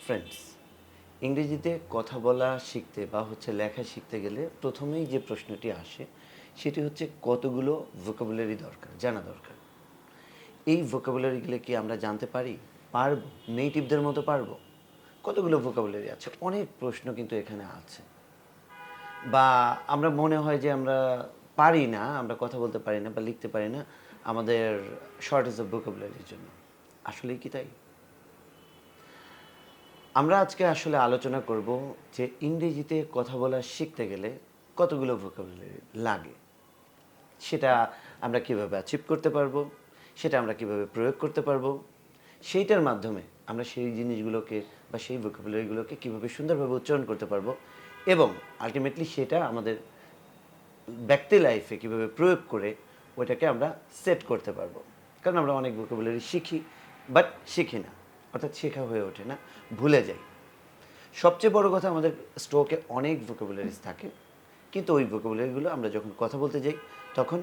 Friends, ইংরেজিতে কথা বলা শিখতে বা লেখা শিখতে গেলে প্রথমেই যে প্রশ্নটি আসে সেটি হচ্ছে কতগুলো ভোকাবুলারি দরকার, জানা দরকার। এই ভোকাবুলারিগুলো কি আমরা জানতে পারি? পারবো? নেটিভদের মতো পারবো? কতগুলো ভোকাবুলারি আছে, অনেক প্রশ্ন কিন্তু এখানে আছে। বা আমরা মনে হয় যে আমরা পারি না, আমরা কথা বলতে পারি না বা লিখতে পারি না আমাদের শর্টেজ অফ ভোকাবুলারির জন্য। আসলেই কি তাই? আমরা আজকে আসলে আলোচনা করব যে ইংরেজিতে কথা বলা শিখতে গেলে কতগুলো ভোকাবুলারি লাগে, সেটা আমরা কিভাবে অ্যাচিভ করতে পারবো, সেটা আমরা কিভাবে প্রয়োগ করতে পারবো, সেইটার মাধ্যমে আমরা সেই জিনিসগুলোকে বা সেই ভোকাবুলারিগুলোকে কিভাবে সুন্দরভাবে উচ্চারণ করতে পারবো এবং আলটিমেটলি সেটা আমাদের ব্যক্তি লাইফে কিভাবে প্রয়োগ করে ওইটাকে আমরা সেট করতে পারবো। কারণ আমরা অনেক ভোকাবুলারি শিখি, বাট শিখি না, অর্থাৎ শেখা হয়ে ওঠে না, ভুলে যাই। সবচেয়ে বড় কথা, আমাদের স্ট্রোকে অনেক ভোকাবুলারিজ থাকে, কিন্তু ওই ভোকাবুলারিগুলো আমরা যখন কথা বলতে যাই তখন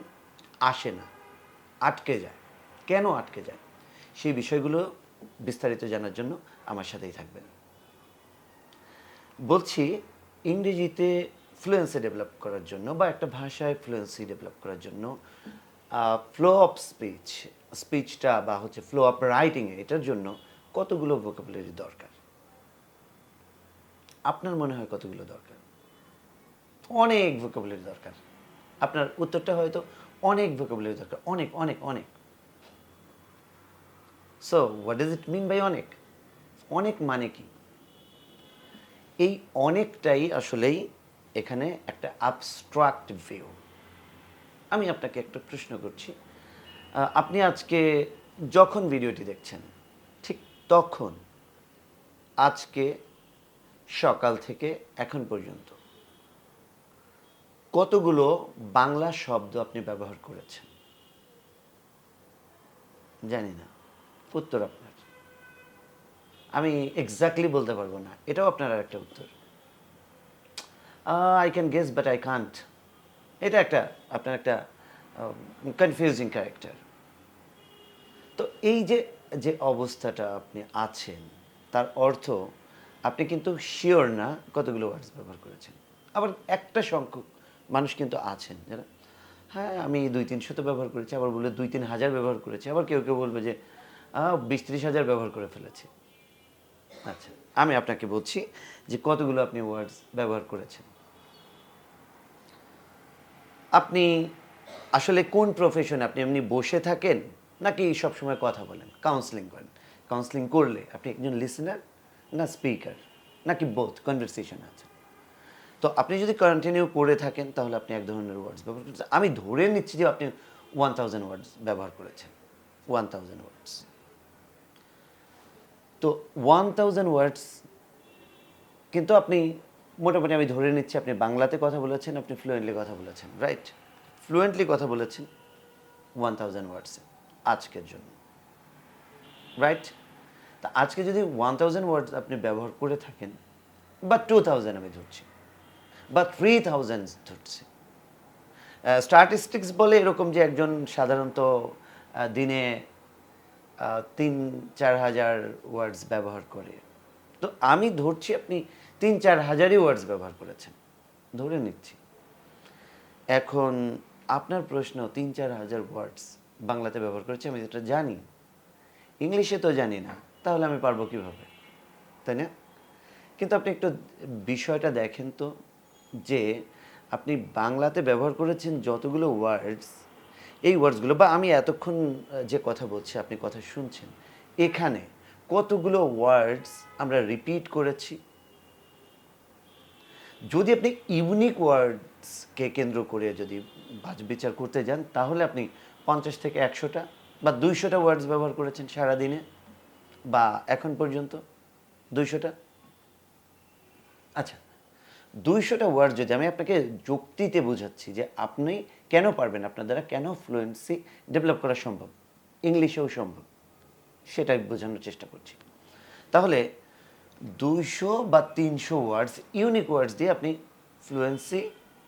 আসে না, আটকে যায়। কেন আটকে যায় সেই বিষয়গুলো বিস্তারিত জানার জন্য আমার সাথেই থাকবেন। বলছি, ইংরেজিতে ফ্লুয়েন্সি ডেভেলপ করার জন্য বা একটা ভাষায় ফ্লুয়েন্সি ডেভেলপ করার জন্য ফ্লো অফ স্পিচটা বা ফ্লো অফ রাইটিংয়ে এটার জন্য কতগুলো ভোকাবুলারি দরকার? আপনার মনে হয় কতগুলো দরকার? অনেক ভোকাবুলারি দরকার। আপনার উত্তরটা হয়তো অনেক ভোকাবুলারি দরকার, অনেক অনেক অনেক। So what does it mean by অনেক? অনেক মানে কি? এই অনেকটাই আসলেই এখানে একটা অ্যাবস্ট্রাক্ট ভিউ। আমি আপনাকে একটা প্রশ্ন করছি। আপনি আজকে যখন ভিডিওটি দেখছেন, ঠিক তখন, আজকে সকাল থেকে এখন পর্যন্ত কতগুলো বাংলা শব্দ আপনি ব্যবহার করেছেন? জানি না, উত্তর আপনার। আমি এক্স্যাক্টলি বলতে পারবো না, এটাও আপনার আরেকটা উত্তর। I can guess but I can't. এটা একটা আপনার একটা কনফিউজিং ক্যারেক্টার। তো এই যে যে অবস্থাটা আপনি আছেন, তার অর্থ আপনি কিন্তু শিওর না কতগুলো ওয়ার্ডস ব্যবহার করেছেন। আবার একটা সংখ্যক মানুষ কিন্তু আছেন যারা, হ্যাঁ আমি ২-৩০০ তো ব্যবহার করেছি, আবার বলে ২-৩ হাজার ব্যবহার করেছি, আবার কেউ কেউ বলবে যে ২০-৩০ হাজার ব্যবহার করে ফেলেছি। আচ্ছা, আমি আপনাকে বলছি যে কতগুলো আপনি ওয়ার্ডস ব্যবহার করেছেন। আপনি আসলে কোন প্রফেশনে? আপনি এমনি বসে থাকেন নাকি সবসময় কথা বলেন, কাউন্সেলিং করেন? কাউন্সেলিং করলে আপনি একজন লিসেনার না স্পিকার, নাকি বোথ কনভারসেশন আছে? তো আপনি যদি কন্টিনিউ করে থাকেন তাহলে আপনি এক ধরনের ওয়ার্ডস ব্যবহার করছেন। আমি ধরে নিচ্ছি যে আপনি 1000 ওয়ার্ডস ব্যবহার করেছেন। 1000 ওয়ার্ডস। তো 1000 ওয়ার্ডস কিন্তু আপনি মোটামুটি, আমি ধরে নিচ্ছি আপনি বাংলাতে কথা বলেছেন, আপনি ফ্লুয়েন্টলি কথা বলেছেন, রাইট? ফ্লুয়েন্টলি কথা বলেছেন 1000 ওয়ার্ডসে আজকের জন্য, রাইট? তা আজকে যদি 1000 ওয়ার্ডস আপনি ব্যবহার করে থাকেন, বা 2000 আমি ধরছি, বা 3000 ধরছি, স্ট্যাটিস্টিক্স বলে এরকম যে একজন সাধারণত দিনে ৩-৪ হাজার ওয়ার্ডস ব্যবহার করে। তো আমি ধরছি আপনি ৩-৪ হাজারই ওয়ার্ডস ব্যবহার করেছেন, ধরে নিচ্ছি। এখন আপনার প্রশ্ন, ৩-৪ হাজার ওয়ার্ডস বাংলাতে ব্যবহার করেছি, আমি যেটা জানি, ইংলিশে তো জানি না, তাহলে আমি পারবো কীভাবে, তাই না? কিন্তু আপনি একটু বিষয়টা দেখেন তো, যে আপনি বাংলাতে ব্যবহার করেছেন যতগুলো ওয়ার্ডস, এই ওয়ার্ডসগুলো বা আমি এতক্ষণ যে কথা বলছি আপনি কথা শুনছেন, এখানে কতগুলো ওয়ার্ডস আমরা রিপিট করেছি? যদি আপনি ইউনিক ওয়ার্ডসকে কেন্দ্র করে যদি বিচার করতে যান, তাহলে আপনি ৫০ থেকে ১০০টা বা ২০০টা ওয়ার্ডস ব্যবহার করেছেন সারাদিনে, বা এখন পর্যন্ত ২০০টা। আচ্ছা, ২০০টা ওয়ার্ড যদি আমি আপনাকে যুক্তিতে বোঝাচ্ছি যে আপনি কেন পারবেন, আপনার দ্বারা কেন ফ্লুয়েন্সি ডেভেলপ করা সম্ভব, ইংলিশেও সম্ভব, সেটাই বোঝানোর চেষ্টা করছি। তাহলে ২০০ বা ৩০০ ওয়ার্ডস, ইউনিক ওয়ার্ডস দিয়ে আপনি ফ্লুয়েন্সি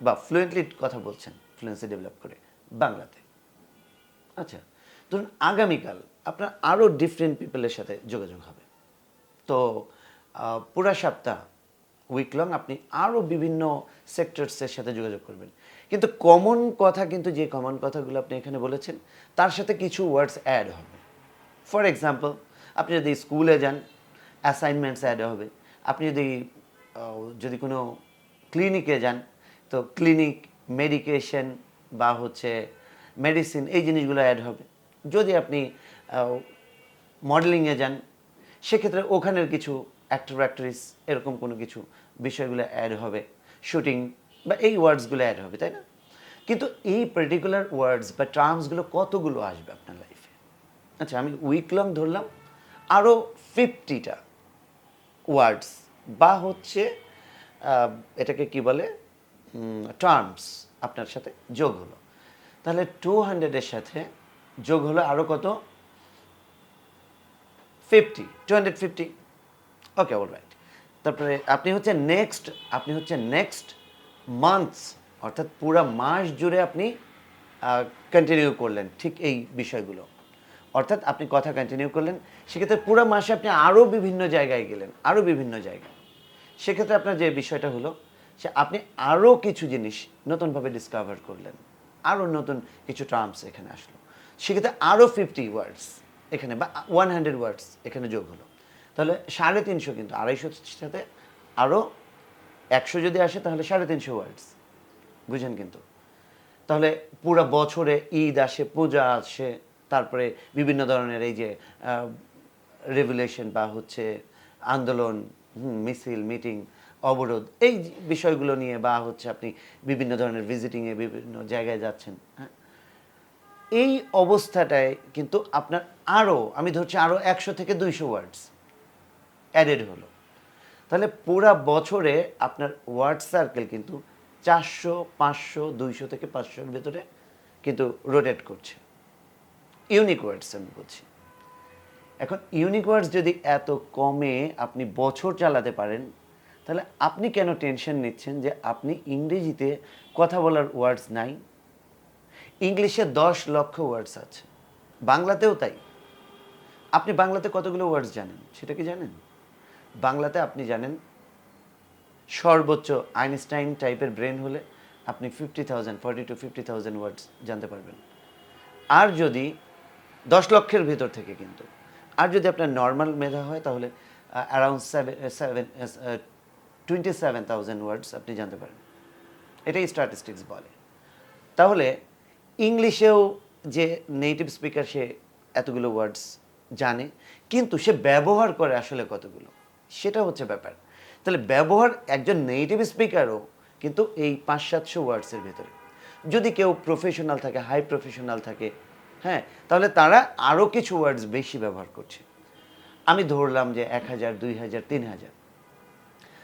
বা ফ্লুয়েন্টলি কথা বলছেন, ফ্লুয়েন্সি ডেভেলপ করে বাংলাতে। আচ্ছা, ধরুন আগামীকাল আপনার আরও ডিফারেন্ট পিপলের সাথে যোগাযোগ হবে। তো পুরা সপ্তাহ উইক লং আপনি আরও বিভিন্ন সেক্টরসের সাথে যোগাযোগ করবেন, কিন্তু কমন কথা কিন্তু যে কমন কথাগুলো আপনি এখানে বলেছেন তার সাথে কিছু ওয়ার্ডস অ্যাড হবে। ফর এক্সাম্পল, আপনি যদি স্কুলে যান, অ্যাসাইনমেন্টস অ্যাড হবে। আপনি যদি কোনো ক্লিনিকে যান, তো ক্লিনিক, মেডিকেশন বা হচ্ছে মেডিসিন, এই জিনিসগুলো অ্যাড হবে। যদি আপনি মডেলিংয়ে যান, সেক্ষেত্রে ওখানের কিছু অ্যাক্টর অ্যাক্ট্রেস এরকম কোনো কিছু বিষয়গুলো অ্যাড হবে, শুটিং বা এই ওয়ার্ডসগুলো অ্যাড হবে, তাই না? কিন্তু এই পার্টিকুলার ওয়ার্ডস বা টার্মসগুলো কতগুলো আসবে আপনার লাইফে? আচ্ছা, আমি উইক লং ধরলাম, আরও 50টা ওয়ার্ডস বা হচ্ছে এটাকে কি বলে, টার্মস আপনার সাথে যোগ হলো। তাহলে 200-এর সাথে যোগ হলো আরও কত? 250। ওকে, অল রাইট। তারপরে আপনি হচ্ছে নেক্সট মান্থস, অর্থাৎ পুরো মাস জুড়ে আপনি কন্টিনিউ করলেন ঠিক এই বিষয়গুলো, অর্থাৎ আপনি কথা কন্টিনিউ করলেন। সেক্ষেত্রে পুরো মাসে আপনি আরও বিভিন্ন জায়গায় গেলেন, আরও বিভিন্ন জায়গায়। সেক্ষেত্রে আপনার যে বিষয়টা হলো, সে আপনি আরও কিছু জিনিস নতুনভাবে ডিসকভার করলেন, আরও নতুন কিছু টার্মস এখানে আসলো। সেক্ষেত্রে আরও 50 ওয়ার্ডস এখানে বা 100 ওয়ার্ডস এখানে যোগ হলো। তাহলে 350, কিন্তু 250 সাথে আরও 100 যদি আসে তাহলে 350 ওয়ার্ডস, বুঝেন কিন্তু। তাহলে পুরো বছরে ঈদ আসে, পূজা আসে, তারপরে বিভিন্ন ধরনের এই যে রেভুলেশন বা হচ্ছে আন্দোলন, মিছিল, মিটিং, অবরোধ, এই বিষয়গুলো নিয়ে, বা হচ্ছে আপনি বিভিন্ন ধরনের ভিজিটিংয়ে বিভিন্ন জায়গায় যাচ্ছেন, হ্যাঁ, এই অবস্থাটায় কিন্তু আপনার আরও, আমি ধরছি আরও 100 থেকে 200 ওয়ার্ডস অ্যাডেড হলো। তাহলে পুরা বছরে আপনার ওয়ার্ড সার্কেল কিন্তু 400, 500, 200 থেকে 500-এর ভেতরে কিন্তু রোটেট করছে। ইউনিক ওয়ার্ডস আমি বলছি। এখন ইউনিক ওয়ার্ডস যদি এত কমে আপনি বছর চালাতে পারেন, তাহলে আপনি কেন টেনশন নিচ্ছেন যে আপনি ইংরেজিতে কথা বলার ওয়ার্ডস নাই? ইংলিশে 10 লক্ষ ওয়ার্ডস আছে, বাংলাতেও তাই। আপনি বাংলাতে কতগুলো ওয়ার্ডস জানেন সেটা কি জানেন? বাংলাতে আপনি জানেন সর্বোচ্চ আইনস্টাইন টাইপের ব্রেন হলে আপনি 40 to 50,000 ওয়ার্ডস জানতে পারবেন। আর যদি 10 লক্ষের ভেতর থেকে কিন্তু, আর যদি আপনার নর্মাল মেধা হয় তাহলে অ্যারাউন্ড 27,000 ওয়ার্ডস আপনি জানতে পারেন। এটাই স্ট্যাটিস্টিক্স বলে। তাহলে ইংলিশেও যে নেটিভ স্পিকার সে এতগুলো ওয়ার্ডস জানে, কিন্তু সে ব্যবহার করে আসলে কতগুলো, সেটা হচ্ছে ব্যাপার। তাহলে ব্যবহার একজন নেটিভ স্পিকারও কিন্তু এই 500-700 ওয়ার্ডসের ভেতরে। যদি কেউ প্রফেশনাল থাকে, হাই প্রফেশনাল থাকে, হ্যাঁ, তাহলে তারা আরও কিছু ওয়ার্ডস বেশি ব্যবহার করছে। আমি ধরলাম যে 1000, 2000, 3000।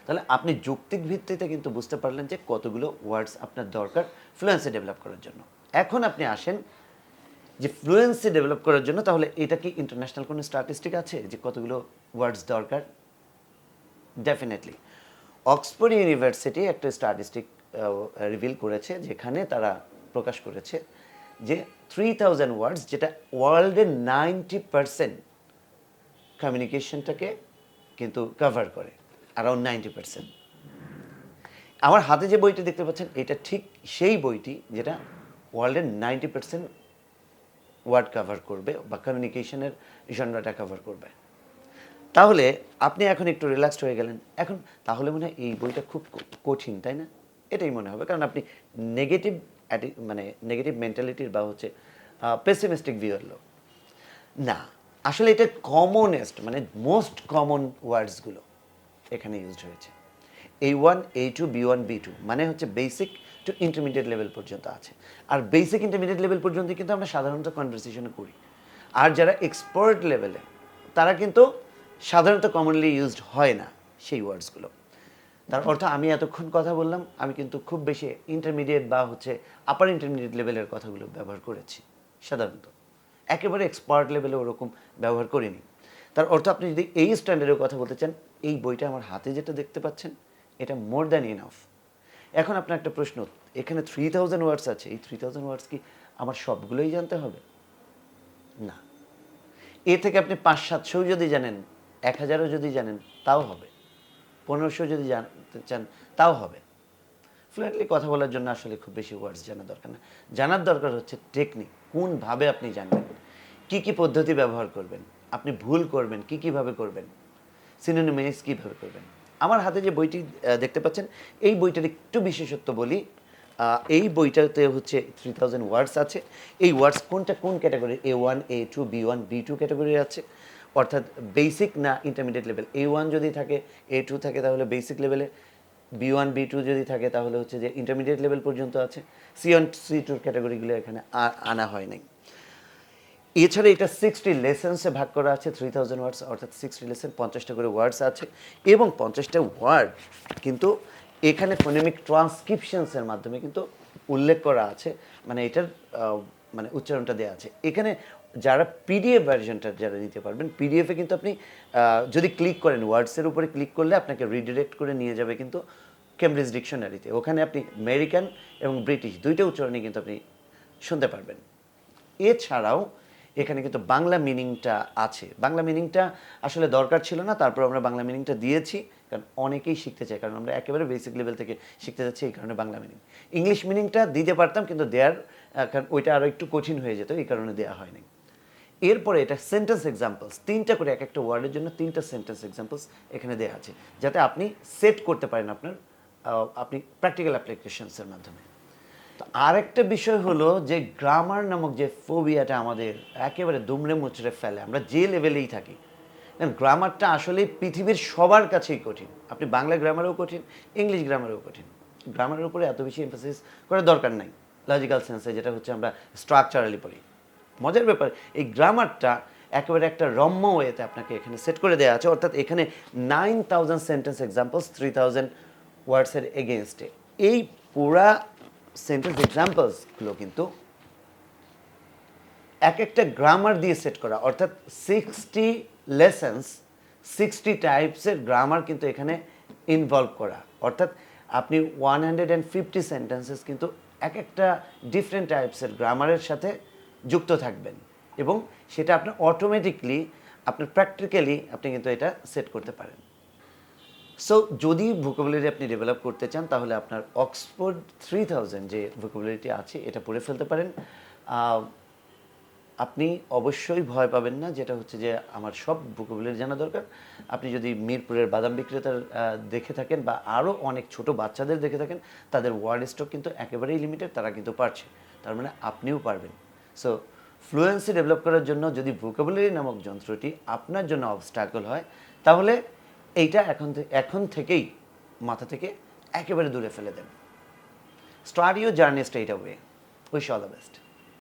তাহলে আপনি যৌক্তিক ভিত্তিতে কিন্তু বুঝতে পারলেন যে কতগুলো ওয়ার্ডস আপনার দরকার ফ্লুয়েন্সি ডেভেলপ করার জন্য। এখন আপনি আসেন যে ফ্লুয়েন্সি ডেভেলপ করার জন্য, তাহলে এটা কি ইন্টারন্যাশনাল কোনো স্ট্যাটিস্টিক আছে যে কতগুলো ওয়ার্ডস দরকার? ডেফিনেটলি অক্সফোর্ড ইউনিভার্সিটি একটা স্ট্যাটিস্টিক রিভিল করেছে, যেখানে তারা প্রকাশ করেছে যে 3000 ওয়ার্ডস, যেটা ওয়ার্ল্ডের 90% কমিউনিকেশনটাকে কিন্তু কভার করে, অ্যারাউন্ড 90%। আমার হাতে যে বইটি দেখতে পাচ্ছেন এটা ঠিক সেই বইটি যেটা ওয়ার্ল্ডের 90% ওয়ার্ড কভার করবে বা কমিউনিকেশনের জনরাটা কভার করবে। তাহলে আপনি এখন একটু রিল্যাক্সড হয়ে গেলেন। এখন তাহলে মনে হয় এই বইটা খুব কঠিন, তাই না? এটাই মনে হবে, কারণ আপনি নেগেটিভ নেগেটিভ মেন্টালিটির বা হচ্ছে পেসিমিস্টিক ভিউয়ের লোক না। আসলে এটা কমনেস্ট, মোস্ট কমন ওয়ার্ডসগুলো এখানে ইউজড হয়েছে। A1, A2, B1, B2 মানে হচ্ছে বেসিক টু ইন্টারমিডিয়েট লেভেল পর্যন্ত আছে। আর বেসিক ইন্টারমিডিয়েট লেভেল পর্যন্ত কিন্তু আমরা সাধারণত কনভারসেশনে করি। আর যারা এক্সপার্ট লেভেলে, তারা কিন্তু সাধারণত কমনলি ইউজড হয় না সেই ওয়ার্ডসগুলো। তার অর্থ আমি এতক্ষণ কথা বললাম, আমি কিন্তু খুব বেশি ইন্টারমিডিয়েট বা হচ্ছে আপার ইন্টারমিডিয়েট লেভেলের কথাগুলো ব্যবহার করেছি সাধারণত। একেবারে এক্সপার্ট লেভেলে ওরকম ব্যবহার করিনি। তার অর্থ আপনি যদি এই স্ট্যান্ডার্ডের কথা বলতে চান, এই বইটা আমার হাতে যেটা দেখতে পাচ্ছেন এটা মোর দ্যান ইনাফ। এখন আপনার একটা প্রশ্ন, এখানে 3000 ওয়ার্ডস আছে, এই 3000 ওয়ার্ডস কি আমার সবগুলোই জানতে হবে? না। এ থেকে আপনি 500-700 যদি জানেন, 1000-ও যদি জানেন, তাও হবে। 1500 যদি জানতে চান তাও হবে। ফ্লুয়েন্টলি কথা বলার জন্য আসলে খুব বেশি ওয়ার্ডস জানা দরকার না। জানার দরকার হচ্ছে টেকনিক, কোনভাবে আপনি জানবেন, কি কি পদ্ধতি ব্যবহার করবেন, আপনি ভুল করবেন কি কিভাবে করবেন, সিনোনিমাইজ কিভাবে করবেন। আমার হাতে যে বইটি দেখতে পাচ্ছেন, এই বইটার একটু বিশেষত্ব বলি। এই বইটাতে হচ্ছে 3000 ওয়ার্ডস আছে। এই ওয়ার্ডস কোনটা কোন category, A1 A2 B1 B2 category আছে, অর্থাৎ বেসিক না ইন্টারমিডিয়েট লেভেল। A1 যদি থাকে, A2 থাকে তাহলে বেসিক লেভেলে, B1 B2 যদি থাকে তাহলে হচ্ছে যে ইন্টারমিডিয়েট লেভেল পর্যন্ত আছে। C1 C2 ক্যাটাগরিগুলো এখানে আনা হয় নাই। এছাড়া এটা 60 লেসেন্সে ভাগ করা আছে, 3000 ওয়ার্ডস অর্থাৎ 60 লেসেন, 50টা করে ওয়ার্ডস আছে এবং 50টা ওয়ার্ড কিন্তু এখানে ফোনেমিক ট্রান্সক্রিপশনসের মাধ্যমে কিন্তু উল্লেখ করা আছে, মানে এটার মানে উচ্চারণটা দেওয়া আছে এখানে। যারা পিডিএফ ভার্সনটা যারা নিতে পারবেন, পিডিএফে কিন্তু আপনি যদি ক্লিক করেন, ওয়ার্ডসের উপরে ক্লিক করলে আপনাকে রিডিরেক্ট করে নিয়ে যাবে কিন্তু কেমব্রিজ ডিকশনারিতে। ওখানে আপনি আমেরিকান এবং ব্রিটিশ দুইটা উচ্চারণই কিন্তু আপনি শুনতে পারবেন। এছাড়াও এখানে কিন্তু বাংলা মিনিংটা আছে। বাংলা মিনিংটা আসলে দরকার ছিল না, তারপর আমরা বাংলা মিনিংটা দিয়েছি, কারণ অনেকেই শিখতে চায়, কারণ আমরা একেবারে বেসিক লেভেল থেকে শিখতে যাচ্ছি, এই কারণে বাংলা মিনিং। ইংলিশ মিনিংটা দিতে পারতাম কিন্তু দেয়ার, কারণ ওইটা আরও একটু কঠিন হয়ে যেত, এই কারণে দেওয়া হয়নি। এরপরে এটা সেন্টেন্স এক্সাম্পলস, 3টা করে এক একটা ওয়ার্ডের জন্য 3টা সেন্টেন্স এক্সাম্পলস এখানে দেওয়া আছে, যাতে আপনি সেট করতে পারেন আপনার আপনি প্র্যাকটিক্যাল অ্যাপ্লিকেশনসের মাধ্যমে। তো আরেকটা বিষয় হলো যে গ্রামার নামক যে ফোবিয়াটা আমাদের একেবারে দুমড়ে মুচড়ে ফেলে, আমরা যে লেভেলেই থাকি, কারণ গ্রামারটা আসলে পৃথিবীর সবার কাছেই কঠিন। আপনি বাংলা গ্রামারেও কঠিন, ইংলিশ গ্রামারেও কঠিন। গ্রামারের উপরে এত বেশি এমফাসিস করার দরকার নাই। লজিক্যাল সেন্সে যেটা হচ্ছে আমরা স্ট্রাকচারালি পড়ি, মজার ব্যাপার এই গ্রামারটা একেবারে একটা রম্য ওয়েতে আপনাকে এখানে সেট করে দেওয়া আছে, অর্থাৎ এখানে 9000 সেন্টেন্স এক্সাম্পলস 3000 ওয়ার্ডসের এগেনস্টে। এই পুরা সেন্টেন্স এক্সাম্পলসগুলো কিন্তু এক একটা গ্রামার দিয়ে সেট করা, অর্থাৎ 60 লেসেন্স 60 টাইপসের গ্রামার কিন্তু এখানে ইনভলভ করা, অর্থাৎ আপনি 150 সেন্টেন্সেস কিন্তু এক একটা ডিফারেন্ট টাইপসের গ্রামারের সাথে যুক্ত থাকবেন, এবং সেটা আপনার অটোমেটিকলি আপনার প্র্যাকটিক্যালি আপনি কিন্তু এটা সেট করতে পারেন। সো যদি ভোকাবুলারি আপনি ডেভেলপ করতে চান তাহলে আপনার অক্সফোর্ড 3000 যে ভোকাবুলারিটি আছে এটা পড়ে ফেলতে পারেন। আপনি অবশ্যই ভয় পাবেন না, যেটা হচ্ছে যে আমার সব ভোকাবুলারি জানা দরকার। আপনি যদি মিরপুরের বাদাম বিক্রেতার দেখে থাকেন বা আরও অনেক ছোট বাচ্চাদের দেখে থাকেন, তাদের ওয়ার্ড স্টক কিন্তু একেবারেই লিমিটেড, তারা কিন্তু পারছে, তার মানে আপনিও পারবেন। সো ফ্লুয়েন্সি ডেভেলপ করার জন্য যদি ভোকাবুলারি নামক যন্ত্রটি আপনার জন্য অবস্ট্যাকল হয়, তাহলে এইটা এখন থেকেই মাথা থেকে একেবারে দূরে ফেলে দেন। Start your journey straight away. Wish all the best.